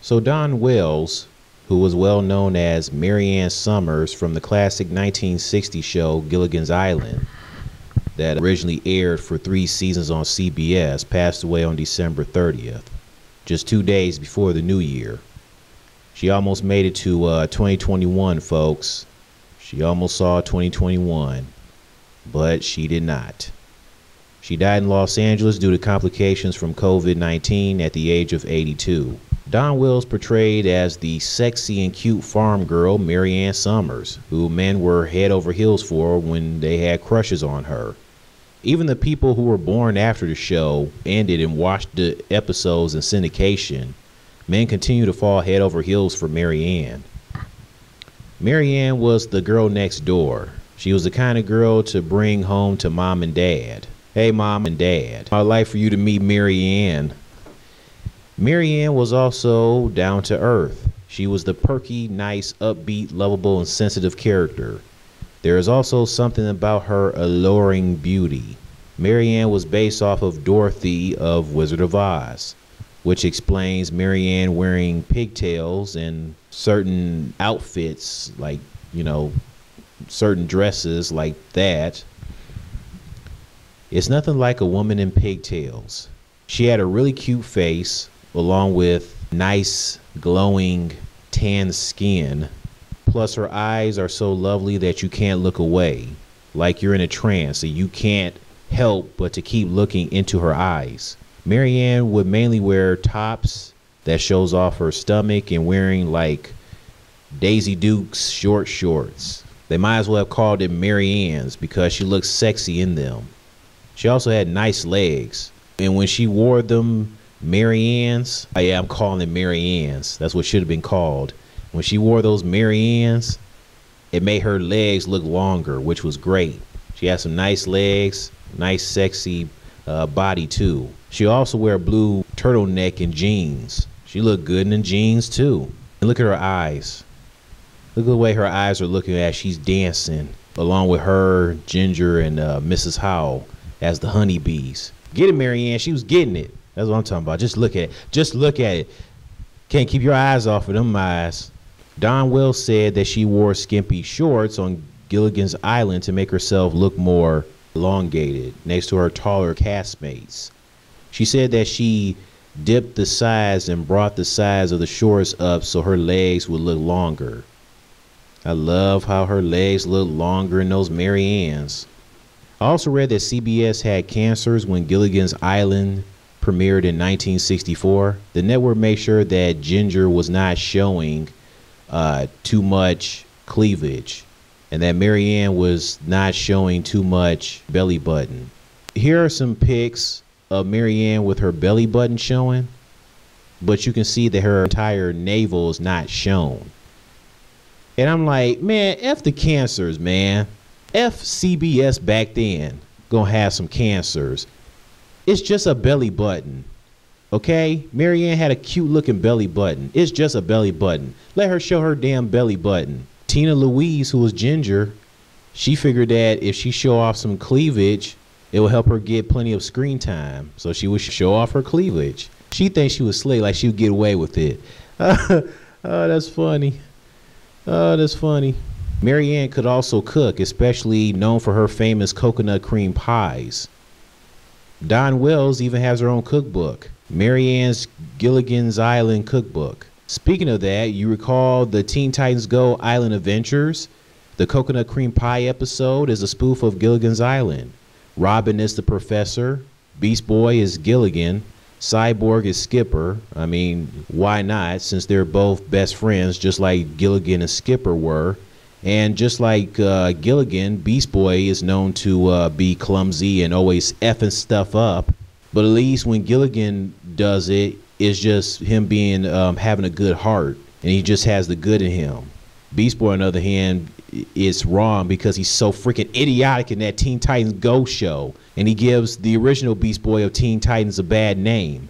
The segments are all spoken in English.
So Dawn Wells, who was well known as Mary Ann Summers from the classic 1960 show Gilligan's Island, that originally aired for 3 seasons on CBS, passed away on December 30th, just 2 days before the new year. She almost made it to 2021, folks. She almost saw 2021, but she did not. She died in Los Angeles due to complications from COVID-19 at the age of 82. Dawn Wells portrayed as the sexy and cute farm girl Mary Ann Summers, who men were head over heels for when they had crushes on her. Even the people who were born after the show ended and watched the episodes in syndication, men continue to fall head over heels for Mary Ann. Mary Ann was the girl next door. She was the kind of girl to bring home to mom and dad. Hey, mom and dad, I'd like for you to meet Mary Ann. Mary Ann was also down to earth. She was the perky, nice, upbeat, lovable, and sensitive character. There is also something about her alluring beauty. Mary Ann was based off of Dorothy of Wizard of Oz, which explains Mary Ann wearing pigtails and certain outfits, like, certain dresses like that. It's nothing like a woman in pigtails. She had a really cute face, along with nice, glowing, tan skin. Plus, her eyes are so lovely that you can't look away, like you're in a trance, and you can't help but to keep looking into her eyes. Mary Ann would mainly wear tops that shows off her stomach and wearing like Daisy Dukes short shorts. They might as well have called it Mary Ann's because she looked sexy in them. She also had nice legs, and when she wore them Mary Ann's, I'm calling it Mary Ann's. That's what should have been called. When she wore those Mary Ann's, it made her legs look longer, which was great. She had some nice legs, nice sexy body too. She also wear blue turtleneck and jeans. She looked good in the jeans too. And look at her eyes. Look at the way her eyes are looking as she's dancing, along with her, Ginger, and Mrs. Howell as the honeybees. Get it, Mary Ann. She was getting it. That's what I'm talking about. Just look at it. Just look at it. Can't keep your eyes off of them eyes. Dawn Wells said that she wore skimpy shorts on Gilligan's Island to make herself look more elongated next to her taller castmates. She said that she dipped the size and brought the size of the shorts up so her legs would look longer. I love how her legs look longer in those Mary Ann's. I also read that CBS had cancers when Gilligan's Island premiered in 1964. The network made sure that Ginger was not showing too much cleavage, and that Mary Ann was not showing too much belly button. Here are some pics of Mary Ann with her belly button showing, but you can see that her entire navel is not shown. And I'm like, man, F the cancers, man. F CBS back then gonna have some cancers. It's just a belly button, okay? Mary Ann had a cute looking belly button. It's just a belly button. Let her show her damn belly button. Tina Louise, who was Ginger, she figured that if she show off some cleavage, it will help her get plenty of screen time. So she would show off her cleavage. She thinks she was slick, like she would get away with it. Oh, that's funny. Oh, that's funny. Mary Ann could also cook, especially known for her famous coconut cream pies. Dawn Wells even has her own cookbook, Mary Ann's Gilligan's Island Cookbook. Speaking of that, you recall the Teen Titans Go Island Adventures? The coconut cream pie episode is a spoof of Gilligan's Island. Robin is the professor, Beast Boy is Gilligan, Cyborg is Skipper. I mean, why not, since they're both best friends, just like Gilligan and Skipper were. And just like Gilligan, Beast Boy is known to be clumsy and always effing stuff up. But at least when Gilligan does it, it's just him being having a good heart, and he just has the good in him. Beast Boy, on the other hand, is wrong because he's so freaking idiotic in that Teen Titans Go show, and he gives the original Beast Boy of Teen Titans a bad name.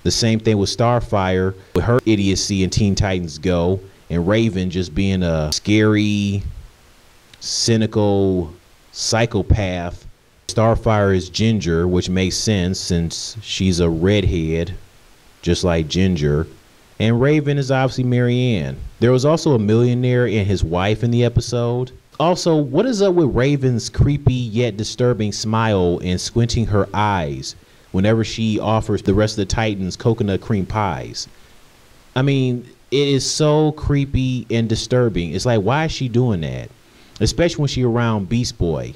The same thing with Starfire, with her idiocy in Teen Titans Go, and Raven just being a scary, cynical psychopath. Starfire is Ginger, which makes sense since she's a redhead, just like Ginger. And Raven is obviously Marianne. There was also a millionaire and his wife in the episode. Also, what is up with Raven's creepy yet disturbing smile and squinting her eyes whenever she offers the rest of the Titans coconut cream pies? I mean, it is so creepy and disturbing. It's like, why is she doing that? Especially when she around Beast Boy.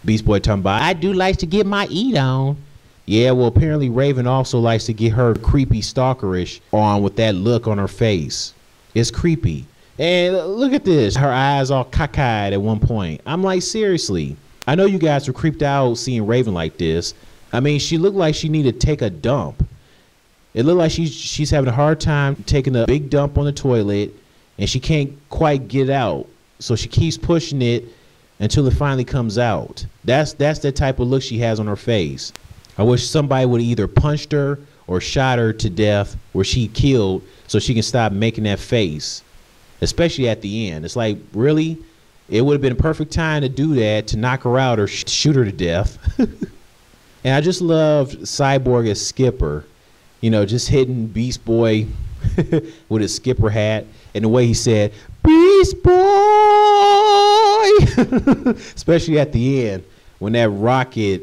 Beast Boy talking about, I do like to get my eat on. Yeah, well, apparently Raven also likes to get her creepy stalkerish on with that look on her face. It's creepy. And look at this. Her eyes all cockeyed at one point. I'm like, seriously. I know you guys were creeped out seeing Raven like this. I mean, she looked like she needed to take a dump. It looked like she's having a hard time taking a big dump on the toilet, and she can't quite get out. So she keeps pushing it until it finally comes out. That's the type of look she has on her face. I wish somebody would either punched her or shot her to death where she killed so she can stop making that face, especially at the end. It's like, really? It would have been a perfect time to do that, to knock her out or shoot her to death. And I just loved Cyborg as Skipper, you know, just hitting Beast Boy with his Skipper hat and the way he said, Beast Boy, especially at the end when that rocket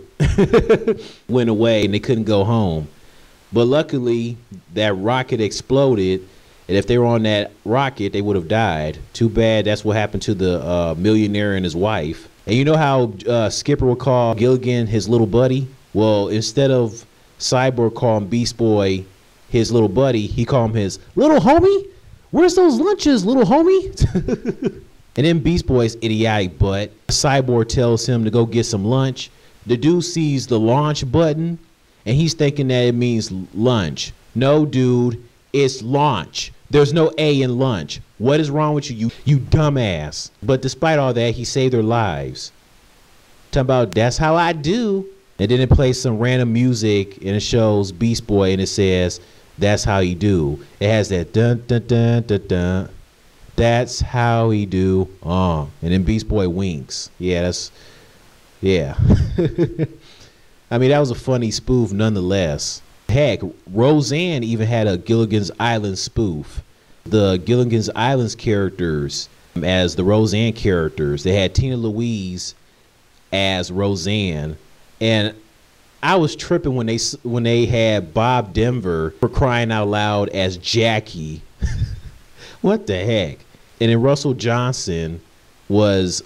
went away and they couldn't go home. But luckily that rocket exploded, and if they were on that rocket they would have died. Too bad that's what happened to the millionaire and his wife. And you know how Skipper would call Gilligan his little buddy? Well, instead of Cyborg calling Beast Boy his little buddy, he called him his little homie. Where's those lunches, little homie? And then Beast Boy's idiotic butt, Cyborg tells him to go get some lunch. The dude sees the launch button and he's thinking that it means lunch. No, dude, it's launch. There's no A in lunch. What is wrong with you, you dumbass? But despite all that, he saved their lives. Talking about, that's how I do. And then it plays some random music and it shows Beast Boy and it says, that's how he do. It has that dun dun dun dun dun. That's how he do. And then Beast Boy winks. Yeah, yeah. I mean, that was a funny spoof nonetheless. Heck, Roseanne even had a Gilligan's Island spoof. The Gilligan's Island's characters as the Roseanne characters. They had Tina Louise as Roseanne. And I was tripping when they had Bob Denver, for crying out loud, as Jackie. What the heck? And then Russell Johnson was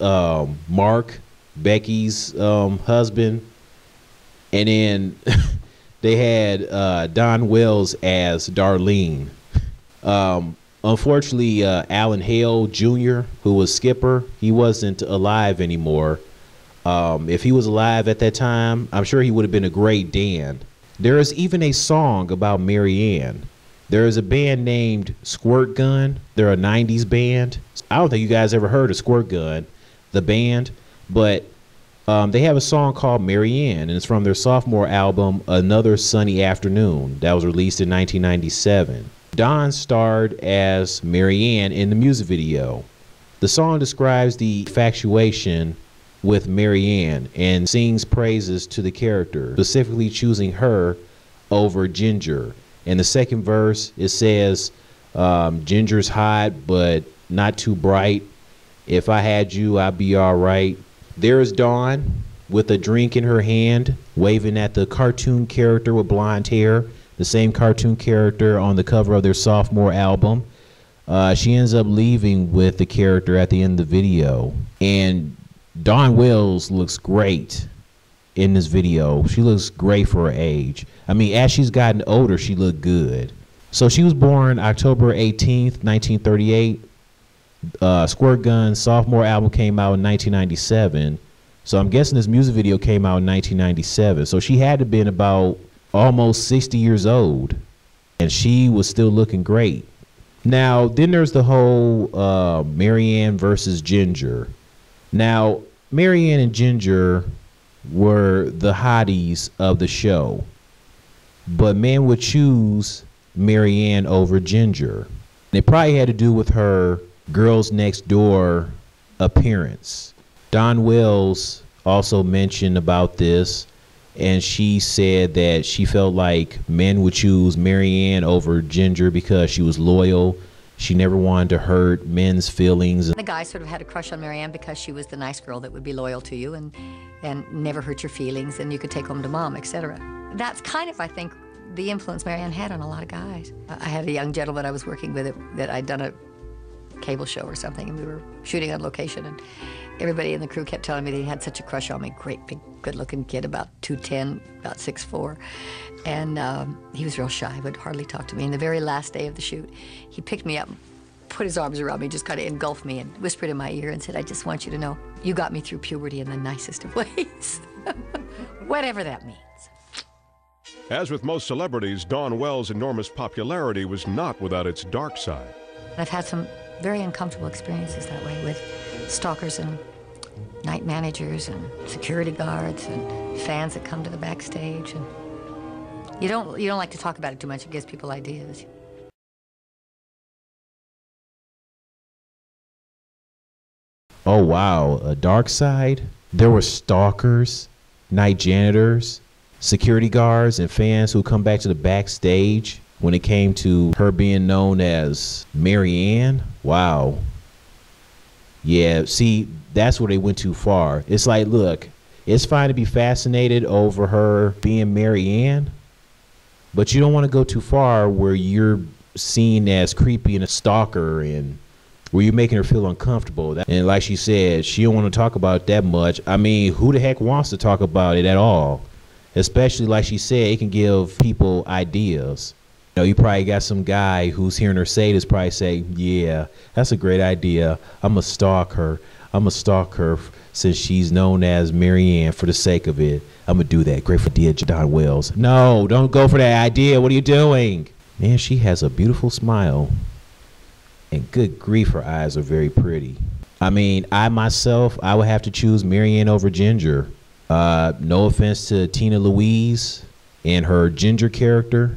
Mark, Becky's husband. And then they had Don Wells as Darlene. Unfortunately, Alan Hale Jr., who was Skipper, he wasn't alive anymore. If he was alive at that time, I'm sure he would have been a great Dan. There is even a song about Marianne. There is a band named Squirt Gun. They're a 90s band. I don't think you guys ever heard of Squirt Gun, the band, but they have a song called Marianne, and it's from their sophomore album, Another Sunny Afternoon, that was released in 1997. Dawn starred as Marianne in the music video. The song describes the infatuation with Marianne and sings praises to the character, specifically choosing her over Ginger. In the second verse, it says, Ginger's hot, but not too bright. If I had you, I'd be all right. There is Dawn with a drink in her hand, waving at the cartoon character with blonde hair, the same cartoon character on the cover of their sophomore album. She ends up leaving with the character at the end of the video. And Dawn Wells looks great in this video. She looks great for her age. I mean, as she's gotten older, she looked good. So she was born October 18th, 1938. Squirt Gun's sophomore album came out in 1997. So I'm guessing this music video came out in 1997. So she had to have been about almost 60 years old. And she was still looking great. Now, then there's the whole Marianne versus Ginger. Now, Marianne and Ginger were the hotties of the show, but men would choose Marianne over Ginger. It probably had to do with her Girls Next Door appearance. Don Wells also mentioned about this, and she said that she felt like men would choose Marianne over Ginger because she was loyal. She never wanted to hurt men's feelings. The guy sort of had a crush on Marianne because she was the nice girl that would be loyal to you and never hurt your feelings, and you could take home to mom, etc. That's kind of, I think, the influence Marianne had on a lot of guys. I had a young gentleman I was working with that I'd done a cable show or something, and we were shooting on location, and everybody in the crew kept telling me that he had such a crush on me. Great, big, good-looking kid, about 2'10", about 6'4", and he was real shy, would hardly talk to me. And the very last day of the shoot, he picked me up, put his arms around me, just kind of engulfed me and whispered in my ear and said, "I just want you to know, you got me through puberty in the nicest of ways." Whatever that means. As with most celebrities, Dawn Wells' enormous popularity was not without its dark side. I've had some very uncomfortable experiences that way with stalkers and night managers and security guards and fans that come to the backstage. And you don't like to talk about it too much. It gives people ideas. Oh wow, a dark side? There were stalkers, night janitors, security guards, and fans who come back to the backstage when it came to her being known as Marianne. Wow. Yeah, see, that's where they went too far. It's like, look, it's fine to be fascinated over her being Marianne, but you don't want to go too far where you're seen as creepy and a stalker and where you're making her feel uncomfortable. And like she said, she don't want to talk about it that much. I mean, who the heck wants to talk about it at all? Especially, like she said, it can give people ideas. You know, you probably got some guy who's hearing her say this, probably say, "Yeah, that's a great idea. I'm going to stalk her. I'm going to stalk her since she's known as Marianne for the sake of it. I'm going to do that. Great idea, Dawn Wells." No, don't go for that idea. What are you doing? Man, she has a beautiful smile. And good grief, her eyes are very pretty. I mean, I myself, I would have to choose Marianne over Ginger. No offense to Tina Louise and her Ginger character,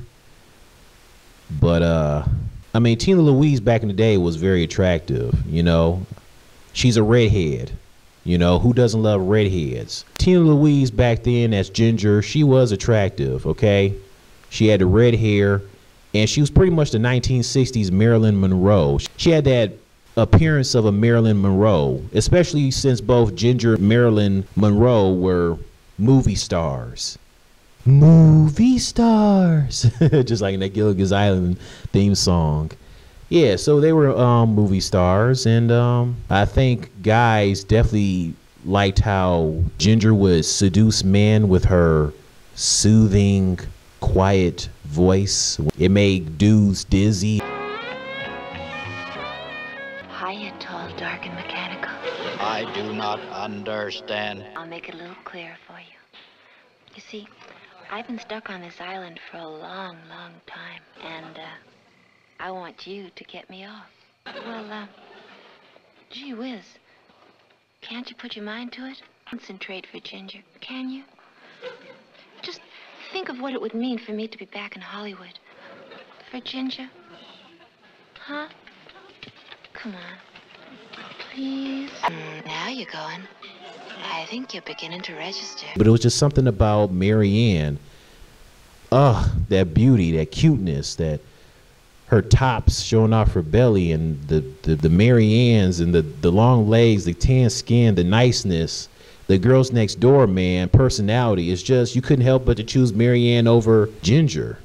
but I mean, Tina Louise back in the day was very attractive. You know, she's a redhead. You know, who doesn't love redheads? Tina Louise back then as Ginger, she was attractive. Okay, she had the red hair, and she was pretty much the 1960s Marilyn Monroe. She had that appearance of a Marilyn Monroe, especially since both Ginger and Marilyn Monroe were movie stars. Movie stars. Just like in that Gilligan's Island theme song. Yeah, so they were movie stars, and I think guys definitely liked how Ginger would seduce men with her soothing, quiet voice. It made dudes dizzy. Hiya, tall, dark, and mechanical. I do not understand. I'll make it a little clearer for you. You see, I've been stuck on this island for a long, long time, and I want you to get me off. Well, gee whiz, can't you put your mind to it? Concentrate for Ginger, can you? Just think of what it would mean for me to be back in Hollywood. For Ginger. Huh? Come on. Please. Now you're going. I think you're beginning to register. But it was just something about Marianne. That beauty, that cuteness, that her tops showing off her belly, and the Mariannes and the long legs, the tan skin, the niceness. The Girls Next Door, man, personality. It's just, you couldn't help but to choose Marianne over Ginger.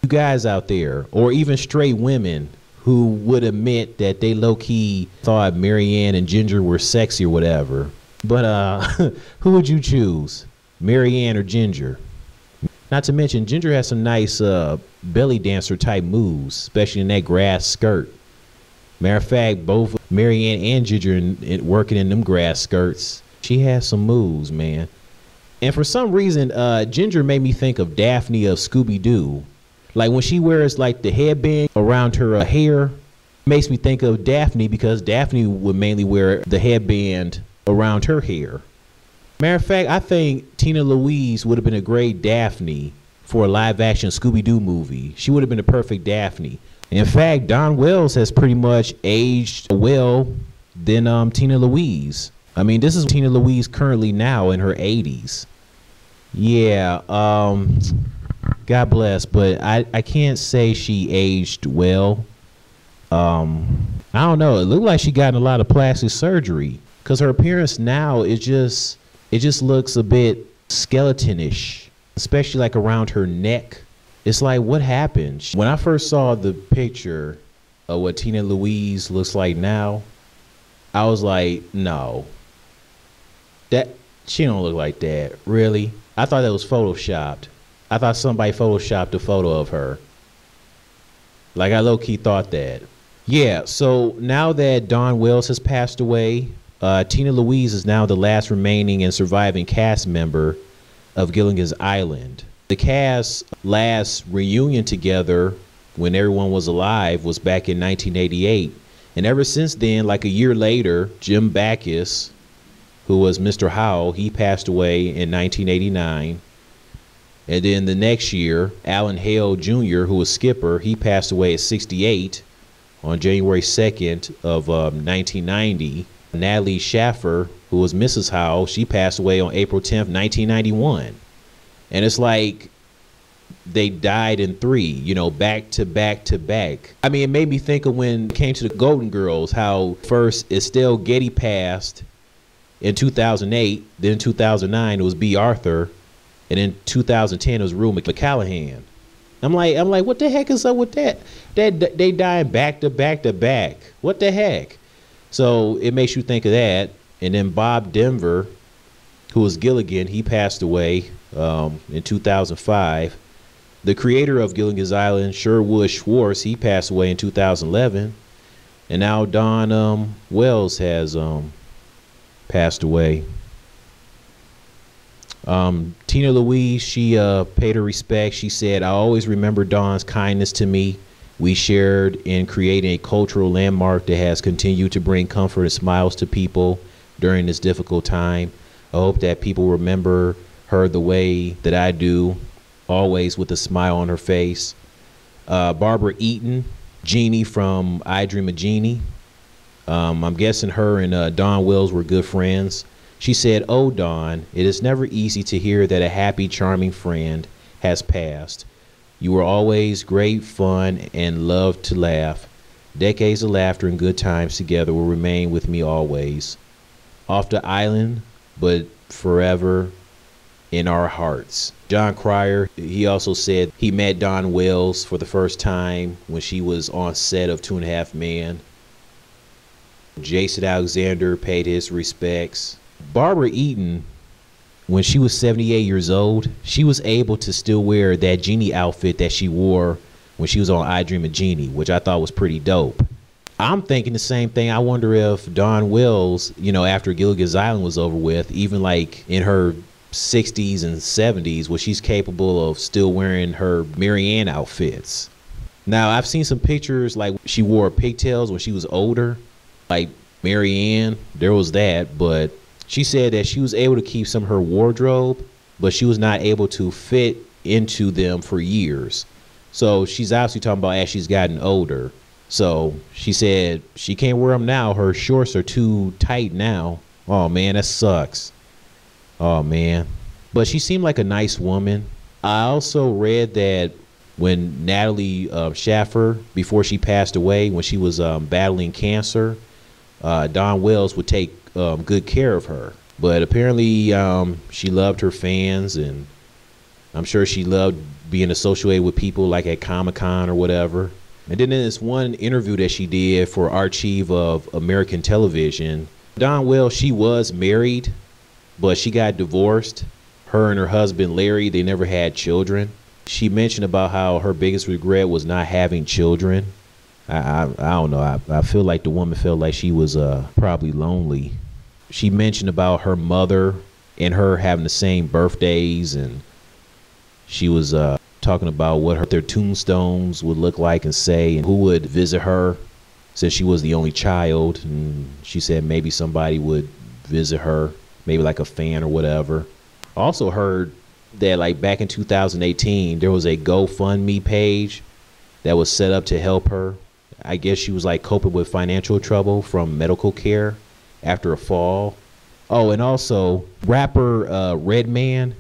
You guys out there, or even straight women who would admit that they low-key thought Marianne and Ginger were sexy or whatever. But who would you choose, Marianne or Ginger? Not to mention, Ginger has some nice belly dancer type moves, especially in that grass skirt. Matter of fact, both Marianne and Ginger working in them grass skirts. She has some moves, man. And for some reason, Ginger made me think of Daphne of Scooby-Doo. Like when she wears like the headband around her hair, makes me think of Daphne, because Daphne would mainly wear the headband around her hair. Matter of fact, I think Tina Louise would have been a great Daphne for a live-action Scooby-Doo movie. She would have been a perfect Daphne. In fact, Dawn Wells has pretty much aged well than Tina Louise. I mean, this is Tina Louise currently now in her 80s. Yeah, God bless, but I can't say she aged well. I don't know. It looked like she got in a lot of plastic surgery because her appearance now it just looks a bit skeletonish, especially like around her neck. It's like, what happened? When I first saw the picture of what Tina Louise looks like now, I was like, no, that she don't look like that. Really? I thought that was photoshopped. I thought somebody photoshopped a photo of her. Like, I low-key thought that. Yeah, so now that Dawn Wells has passed away, Tina Louise is now the last remaining and surviving cast member of Gilligan's Island. The cast's last reunion together when everyone was alive was back in 1988. And ever since then, like a year later, Jim Backus, who was Mr. Howell, he passed away in 1989. And then the next year, Alan Hale Jr., who was Skipper, he passed away at 68 on January 2nd of 1990. Natalie Schaffer, who was Mrs. Howell, she passed away on April 10th, 1991. And it's like they died in three, you know, back to back to back. I mean, it made me think of when it came to the Golden Girls, how first Estelle Getty passed in 2008, then in 2009 it was B. Arthur, and in 2010 it was Rue McCallaghan. I'm like, what the heck is up with that? They dying back to back to back. What the heck? So it makes you think of that. And then Bob Denver, who was Gilligan, he passed away in 2005. The creator of Gilligan's Island, Sherwood Schwartz, he passed away in 2011. And now Dawn Wells has passed away. Tina Louise, she paid her respect. She said, I always remember Dawn's kindness to me. We shared in creating a cultural landmark that has continued to bring comfort and smiles to people during this difficult time. I hope that people remember her the way that I do, always with a smile on her face. Barbara Eaton, Jeannie from I Dream of Jeannie. I'm guessing her and Dawn Wells were good friends. She said, oh, Dawn, it is never easy to hear that a happy, charming friend has passed. You were always great fun and loved to laugh. Decades of laughter and good times together will remain with me always. Off the island, but forever in our hearts. John Cryer, he also said he met Dawn Wells for the first time when she was on set of 2.5 Men. Jason Alexander paid his respects. Barbara Eaton, when she was 78 years old, she was able to still wear that Jeannie outfit that she wore when she was on I Dream of Jeannie, which I thought was pretty dope. I'm thinking the same thing. I wonder if Dawn Wells, you know, after Gilligan's Island was over with, even like in her 60s and 70s, was she's capable of still wearing her Marianne outfits. Now, I've seen some pictures like she wore pigtails when she was older, like Marianne, there was that, but she said that she was able to keep some of her wardrobe, but she was not able to fit into them for years. So she's obviously talking about as she's gotten older. So she said she can't wear them now. Her shorts are too tight now. Oh, man, that sucks. Oh, man. But she seemed like a nice woman. I also read that when Natalie Schaffer, before she passed away, when she was battling cancer, Dawn Wells would take good care of her. But apparently she loved her fans, and I'm sure she loved being associated with people like at Comic-Con or whatever. And then in this one interview that she did for Archive of American Television, Dawn Wells, she was married, but she got divorced. Her and her husband, Larry, they never had children. She mentioned about how her biggest regret was not having children. I don't know. I feel like the woman felt like she was probably lonely. She mentioned about her mother and her having the same birthdays, and she was talking about what their tombstones would look like and say, and who would visit her since she was the only child. And she said maybe somebody would visit her, maybe like a fan or whatever. Also heard that like back in 2018, there was a GoFundMe page that was set up to help her. I guess she was like coping with financial trouble from medical care after a fall. Oh, and also rapper Redman,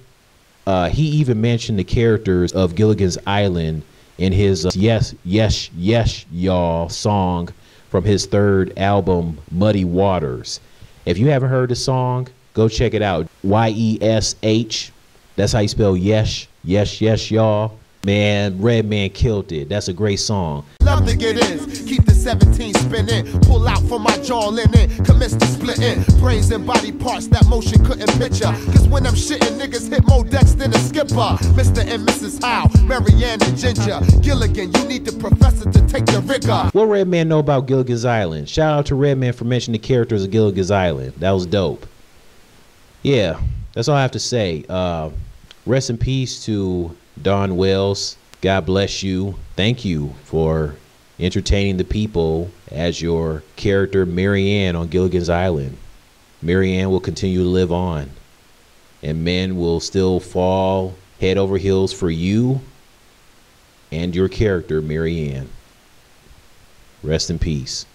He even mentioned the characters of Gilligan's Island in his Yes, Yes, Yes, Y'all song from his third album, Muddy Waters. If you haven't heard the song, go check it out. Y-E-S-H. That's how you spell yes, yes, yes, y'all. Man, Redman killed it. That's a great song. Love to get in, keep the 17 spinning, pull out for my jaw linen, commence to splitting, brains and body parts that motion couldn't picture, cause when I'm shitting niggas hit more decks than a skipper. Mr. and Mrs. Howe, Marianne and Ginger, Gilligan, you need the professor to take the rigor. What Redman know about Gilligan's Island? Shout out to Redman for mentioning the characters of Gilligan's Island. That was dope. Yeah, that's all I have to say. Rest in peace to Dawn Wells. God bless you. Thank you for entertaining the people as your character Marianne on Gilligan's Island. Marianne will continue to live on, and men will still fall head over heels for you and your character Marianne. Rest in peace.